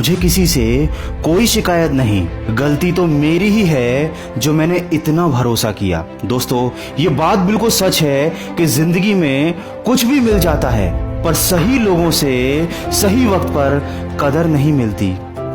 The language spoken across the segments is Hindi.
मुझे किसी से कोई शिकायत नहीं, गलती तो मेरी ही है जो मैंने इतना भरोसा किया। दोस्तों, ये बात बिल्कुल सच है कि जिंदगी में कुछ भी मिल जाता है, पर सही लोगों से सही वक्त पर कदर नहीं मिलती।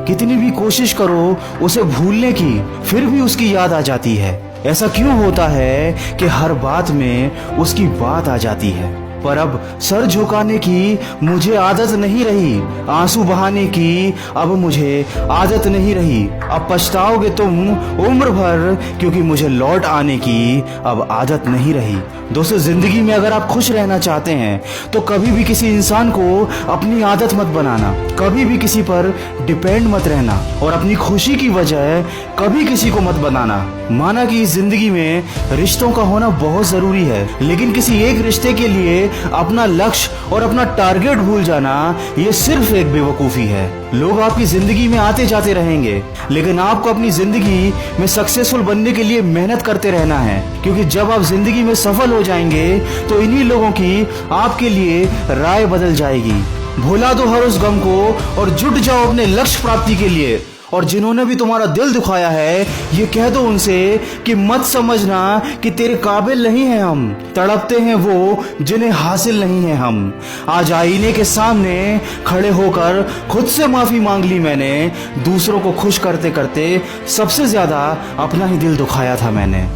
कितनी भी कोशिश करो उसे भूलने की, फिर भी उसकी याद आ जाती है। ऐसा क्यों होता है कि हर बात में उसकी बात आ जाती है? पर अब सर झुकाने की मुझे आदत नहीं रही, आंसू बहाने की अब मुझे आदत नहीं रही। अब पछताओगे तुम उम्र भर, क्योंकि मुझे लौट आने की अब आदत नहीं रही। दोस्तों, जिंदगी में अगर आप खुश रहना चाहते हैं तो कभी भी किसी इंसान को अपनी आदत मत बनाना, कभी भी किसी पर डिपेंड मत रहना, और अपनी खुशी की वजह कभी किसी को मत बनाना। माना कि इस जिंदगी में रिश्तों का होना बहुत जरूरी है, लेकिन किसी एक रिश्ते के लिए अपना लक्ष्य और अपना टारगेट भूल जाना, ये सिर्फ एक बेवकूफी है। लोग आपकी जिंदगी में आते जाते रहेंगे, लेकिन आपको अपनी जिंदगी में सक्सेसफुल बनने के लिए मेहनत करते रहना है, क्योंकि जब आप जिंदगी में सफल हो जाएंगे तो इन्हीं लोगों की आपके लिए राय बदल जाएगी। भुला दो हर उस गम को और जुट जाओ अपने लक्ष्य प्राप्ति के लिए। और जिन्होंने भी तुम्हारा दिल दुखाया है, ये कह दो उनसे कि मत समझना कि तेरे काबिल नहीं है हम, तड़पते हैं वो जिन्हें हासिल नहीं है हम। आज आईने के सामने खड़े होकर खुद से माफी मांग ली मैंने, दूसरों को खुश करते करते सबसे ज्यादा अपना ही दिल दुखाया था मैंने।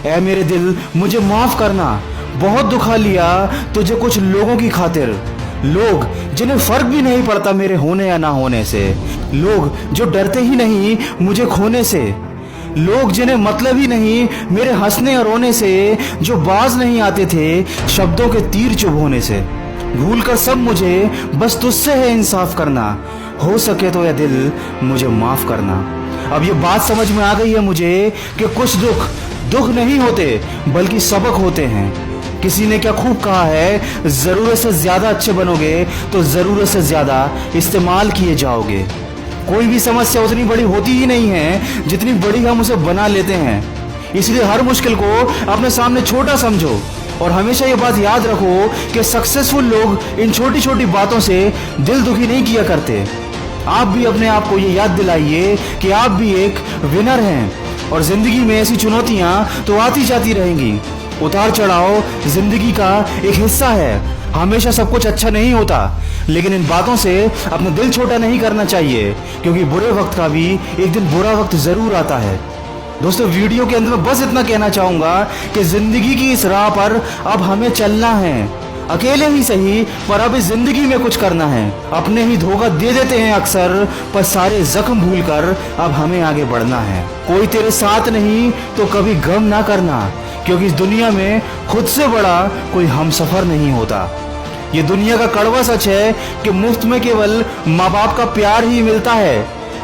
ऐ मेरे दिल, मुझे माफ करना, बहुत दुखा लिया तुझे कुछ लोगों की खातिर। लोग जिन्हें फर्क भी नहीं पड़ता मेरे होने या ना होने से, लोग जो डरते ही नहीं मुझे खोने से, लोग जिन्हें मतलब ही नहीं मेरे हंसने और रोने से, जो बाज नहीं आते थे शब्दों के तीर चुभोने से। भूल कर सब मुझे बस तुझसे है इंसाफ करना, हो सके तो यह दिल मुझे माफ करना। अब ये बात समझ में आ गई है मुझे कि कुछ दुख नहीं होते बल्कि सबक होते हैं। किसी ने क्या खूब कहा है, जरूरत से ज्यादा अच्छे बनोगे तो जरूरत से ज्यादा इस्तेमाल किए जाओगे। कोई भी समस्या उतनी बड़ी होती ही नहीं है जितनी बड़ी हम उसे बना लेते हैं। इसलिए हर मुश्किल को अपने सामने छोटा समझो, और हमेशा ये बात याद रखो कि सक्सेसफुल लोग इन छोटी छोटी बातों से दिल दुखी नहीं किया करते। आप भी अपने आप को ये याद दिलाइए कि आप भी एक विनर हैं, और जिंदगी में ऐसी चुनौतियां तो आती जाती रहेंगी। उतार चढ़ाव जिंदगी का एक हिस्सा है, हमेशा सब कुछ अच्छा नहीं होता, लेकिन इन बातों से अपना दिल छोटा नहीं करना चाहिए, क्योंकि बुरे वक्त का भी एक दिन बुरा वक्त जरूर आता है। दोस्तों, वीडियो के अंत में बस इतना कहना चाहूंगा कि जिंदगी की इस राह पर अब हमें चलना है, अकेले ही सही, पर अब इस जिंदगी में कुछ करना है। अपने ही धोखा दे देते हैं अक्सर, पर सारे जख्म भूलकर अब हमें आगे बढ़ना है। कोई तेरे साथ नहीं तो कभी गम ना करना, क्योंकि इस दुनिया में खुद से बड़ा कोई हमसफर नहीं होता। ये दुनिया का कड़वा सच है कि मुफ्त में केवल माँ बाप का प्यार ही मिलता है,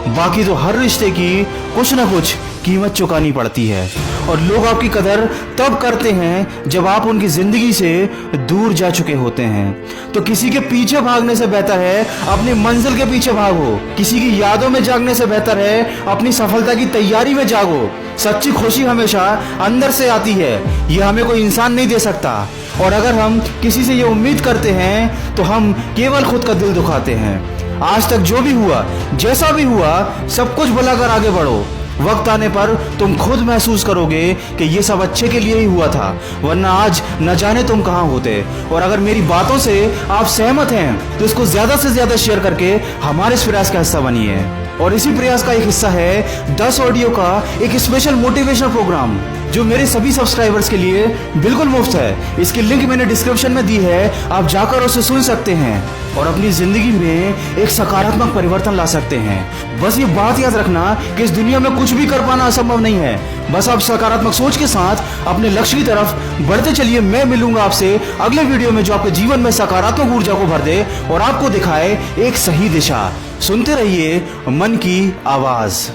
बाकी तो हर रिश्ते की कुछ ना कुछ कीमत चुकानी पड़ती है। और लोग आपकी कदर तब करते हैं जब आप उनकी जिंदगी से दूर जा चुके होते हैं। तो किसी के पीछे भागने से बेहतर है अपनी मंजिल के पीछे भागो, किसी की यादों में जागने से बेहतर है अपनी सफलता की तैयारी में जागो। सच्ची खुशी हमेशा अंदर से आती है, यह हमें कोई इंसान नहीं दे सकता, और अगर हम किसी से ये उम्मीद करते हैं तो हम केवल खुद का दिल दुखाते हैं। आज तक जो भी हुआ, जैसा भी हुआ, सब कुछ भुलाकर आगे बढ़ो। वक्त आने पर तुम खुद महसूस करोगे कि ये सब अच्छे के लिए ही हुआ था, वरना आज न जाने तुम कहाँ होते। और अगर मेरी बातों से आप सहमत हैं तो इसको ज्यादा से ज्यादा शेयर करके हमारे इस प्रयास का हिस्सा बनिए। और इसी प्रयास का एक हिस्सा है 10 ऑडियो का एक स्पेशल मोटिवेशनल प्रोग्राम, जो मेरे सभी सब्सक्राइबर्स के लिए बिल्कुल मुफ्त है। इसकी लिंक मैंने डिस्क्रिप्शन में दी है, आप जाकर उसे सुन सकते हैं और अपनी जिंदगी में एक सकारात्मक परिवर्तन ला सकते हैं। बस ये बात याद रखना कि इस दुनिया में कुछ भी कर पाना असंभव नहीं है, बस आप सकारात्मक सोच के साथ अपने लक्ष्य की तरफ बढ़ते चलिए। मैं मिलूंगा आपसे अगले वीडियो में, जो आपके जीवन में सकारात्मक ऊर्जा को भर दे और आपको दिखाए एक सही दिशा। सुनते रहिए मन की आवाज।